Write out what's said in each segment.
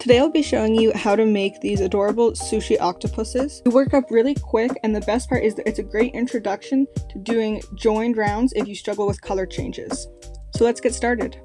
Today I'll be showing you how to make these adorable sushi octopuses. They work up really quick, and the best part is that it's a great introduction to doing joined rounds if you struggle with color changes. So let's get started.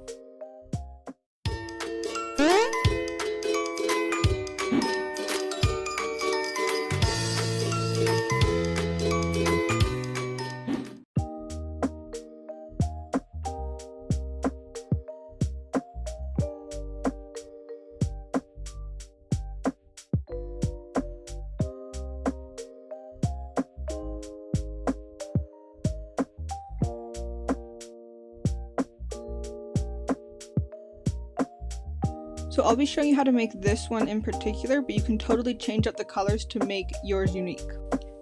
So I'll be showing you how to make this one in particular, but you can totally change up the colors to make yours unique.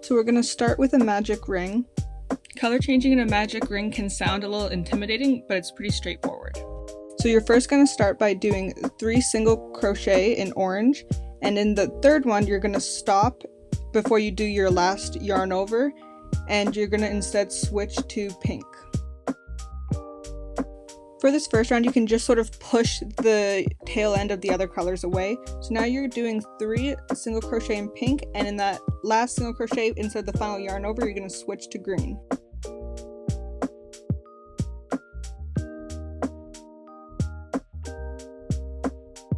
So we're going to start with a magic ring. Color changing in a magic ring can sound a little intimidating, but it's pretty straightforward. So you're first going to start by doing 3 single crochet in orange, and in the third one you're going to stop before you do your last yarn over, and you're going to instead switch to pink. For this first round, you can just sort of push the tail end of the other colors away. So now you're doing 3 single crochet in pink, and in that last single crochet, instead of the final yarn over, you're going to switch to green.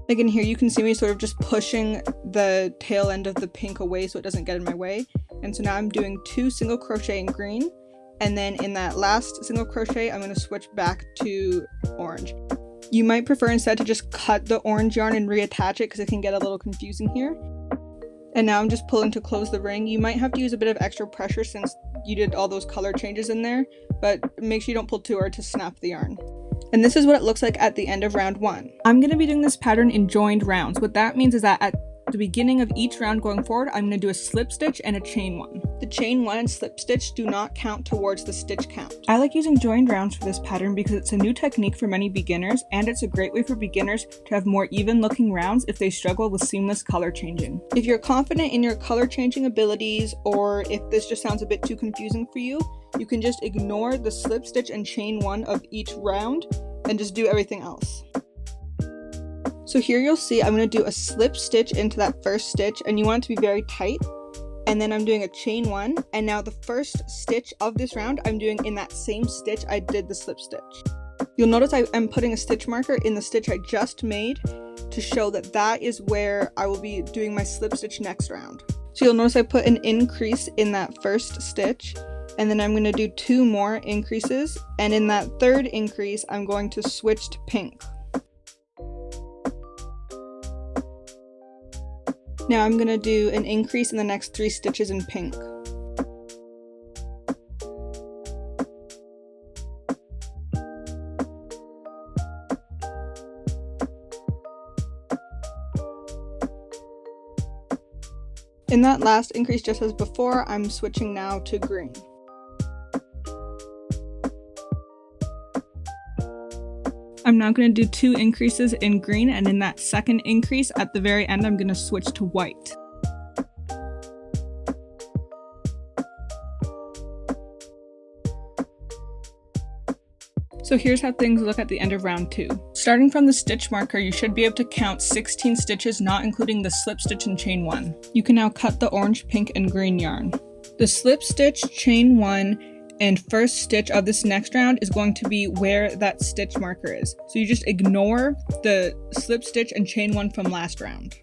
Like in here, you can see me sort of just pushing the tail end of the pink away so it doesn't get in my way. And so now I'm doing 2 single crochet in green. And then in that last single crochet, I'm going to switch back to orange. You might prefer instead to just cut the orange yarn and reattach it because it can get a little confusing here. And now I'm just pulling to close the ring. You might have to use a bit of extra pressure since you did all those color changes in there, but make sure you don't pull too hard to snap the yarn. And this is what it looks like at the end of round 1. I'm going to be doing this pattern in joined rounds. What that means is that at the beginning of each round going forward, I'm going to do a slip stitch and a chain 1. The chain 1 and slip stitch do not count towards the stitch count. I like using joined rounds for this pattern because it's a new technique for many beginners, and it's a great way for beginners to have more even looking rounds if they struggle with seamless color changing. If you're confident in your color changing abilities, or if this just sounds a bit too confusing for you, you can just ignore the slip stitch and chain 1 of each round and just do everything else. So here you'll see I'm going to do a slip stitch into that first stitch, and you want it to be very tight. And then I'm doing a chain 1, and now the first stitch of this round I'm doing in that same stitch I did the slip stitch. You'll notice I am putting a stitch marker in the stitch I just made to show that that is where I will be doing my slip stitch next round. So you'll notice I put an increase in that first stitch, and then I'm going to do 2 more increases, and in that third increase I'm going to switch to pink. Now I'm going to do an increase in the next 3 stitches in pink. In that last increase, just as before, I'm switching now to green. I'm now going to do 2 increases in green, and in that second increase at the very end I'm going to switch to white. So here's how things look at the end of round 2. Starting from the stitch marker, you should be able to count 16 stitches, not including the slip stitch and chain 1. You can now cut the orange, pink, and green yarn. The slip stitch, chain 1, and first stitch of this next round is going to be where that stitch marker is. So you just ignore the slip stitch and chain 1 from last round.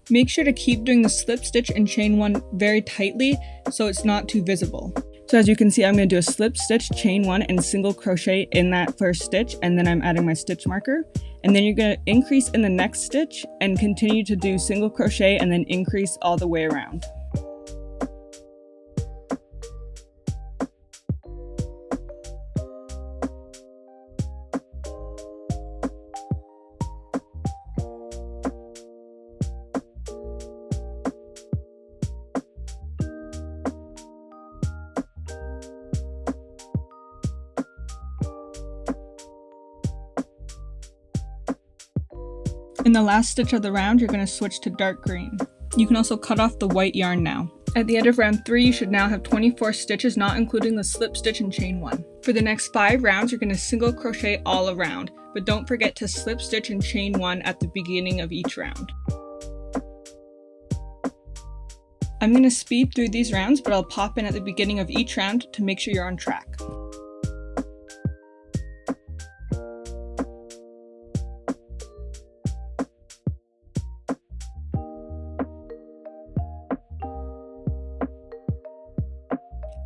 Make sure to keep doing the slip stitch and chain 1 very tightly so it's not too visible. So as you can see, I'm going to do a slip stitch, chain 1, and single crochet in that first stitch, and then I'm adding my stitch marker. And then you're going to increase in the next stitch and continue to do single crochet and then increase all the way around. In the last stitch of the round, you're going to switch to dark green. You can also cut off the white yarn now. At the end of round 3, you should now have 24 stitches, not including the slip stitch and chain 1. For the next 5 rounds, you're going to single crochet all around, but don't forget to slip stitch and chain 1 at the beginning of each round. I'm going to speed through these rounds, but I'll pop in at the beginning of each round to make sure you're on track.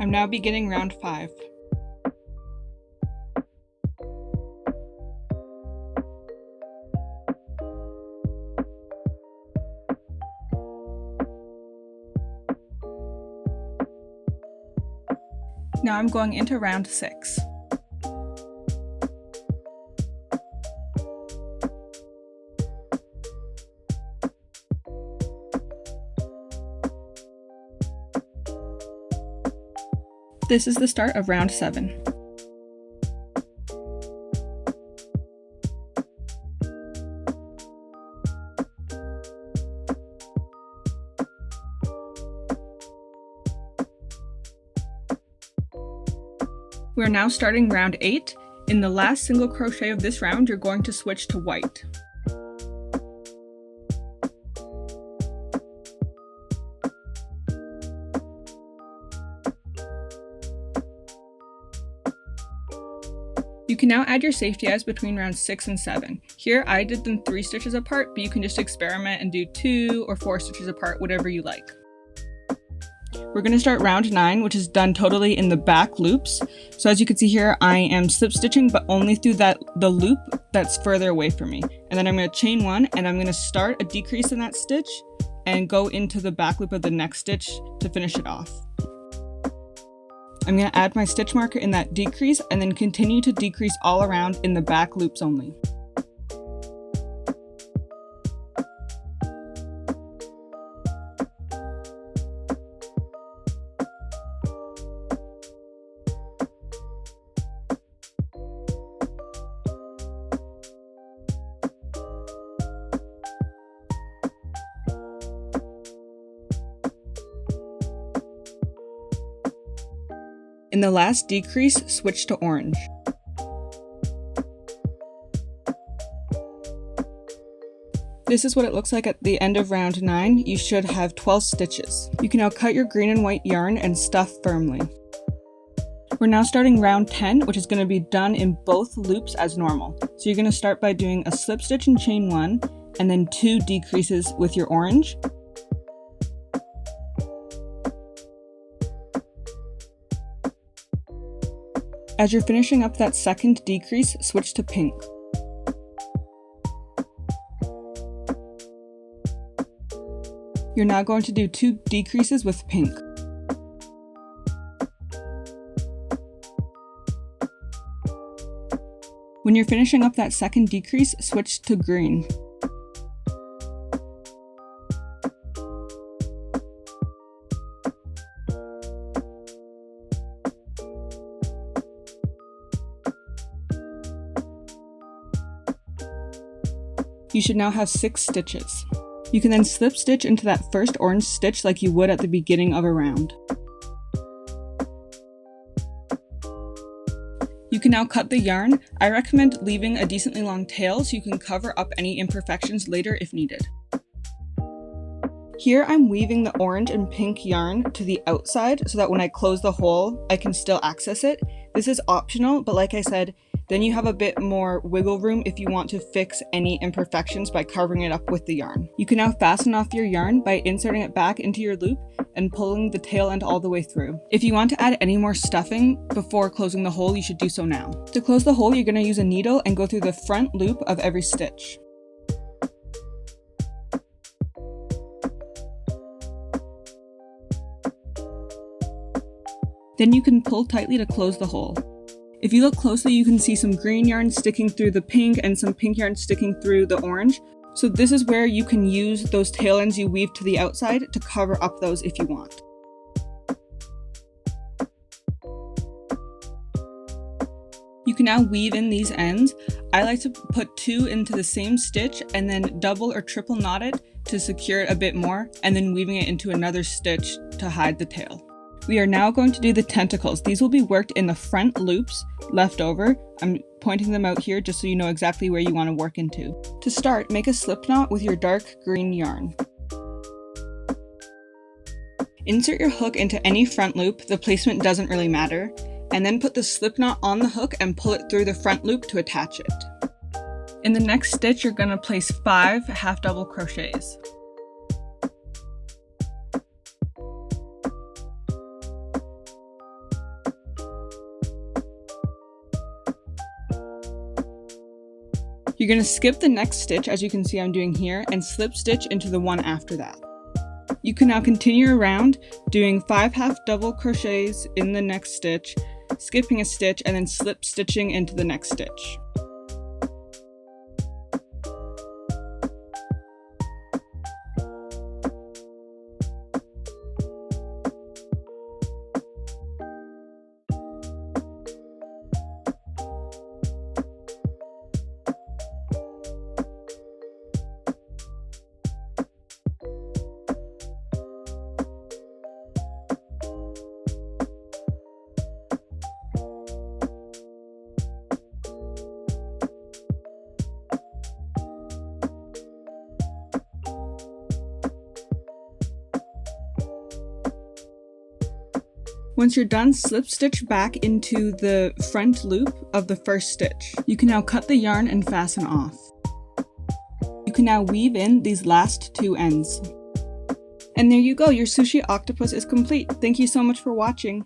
I'm now beginning round 5. Now I'm going into round 6. This is the start of round 7. We are now starting round 8. In the last single crochet of this round, you're going to switch to white. You can now add your safety eyes between rounds 6 and 7. Here I did them 3 stitches apart, but you can just experiment and do 2 or 4 stitches apart, whatever you like. We're going to start round 9, which is done totally in the back loops. So as you can see here, I am slip stitching, but only through the loop that's further away from me. And then I'm going to chain 1, and I'm going to start a decrease in that stitch and go into the back loop of the next stitch to finish it off. I'm going to add my stitch marker in that decrease and then continue to decrease all around in the back loops only. In the last decrease, switch to orange. This is what it looks like at the end of round 9. You should have 12 stitches. You can now cut your green and white yarn and stuff firmly. We're now starting round 10, which is going to be done in both loops as normal. So you're going to start by doing a slip stitch and chain 1, and then 2 decreases with your orange. As you're finishing up that second decrease, switch to pink. You're now going to do 2 decreases with pink. When you're finishing up that second decrease, switch to green. You should now have 6 stitches. You can then slip stitch into that first orange stitch like you would at the beginning of a round. You can now cut the yarn. I recommend leaving a decently long tail so you can cover up any imperfections later if needed. Here I'm weaving the orange and pink yarn to the outside so that when I close the hole, I can still access it. This is optional, but like I said, then you have a bit more wiggle room if you want to fix any imperfections by covering it up with the yarn. You can now fasten off your yarn by inserting it back into your loop and pulling the tail end all the way through. If you want to add any more stuffing before closing the hole, you should do so now. To close the hole, you're going to use a needle and go through the front loop of every stitch. Then you can pull tightly to close the hole. If you look closely, you can see some green yarn sticking through the pink and some pink yarn sticking through the orange. So this is where you can use those tail ends you weave to the outside to cover up those if you want. You can now weave in these ends. I like to put 2 into the same stitch and then double or triple knot it to secure it a bit more, and then weaving it into another stitch to hide the tail. We are now going to do the tentacles. These will be worked in the front loops left over. I'm pointing them out here just so you know exactly where you want to work into. To start, make a slip knot with your dark green yarn. Insert your hook into any front loop, the placement doesn't really matter, and then put the slip knot on the hook and pull it through the front loop to attach it. In the next stitch, you're going to place 5 half double crochets. You're going to skip the next stitch, as you can see I'm doing here, and slip stitch into the one after that. You can now continue around doing 5 half double crochets in the next stitch, skipping a stitch, and then slip stitching into the next stitch. Once you're done, slip stitch back into the front loop of the first stitch. You can now cut the yarn and fasten off. You can now weave in these last 2 ends. And there you go, your sushi octopus is complete. Thank you so much for watching.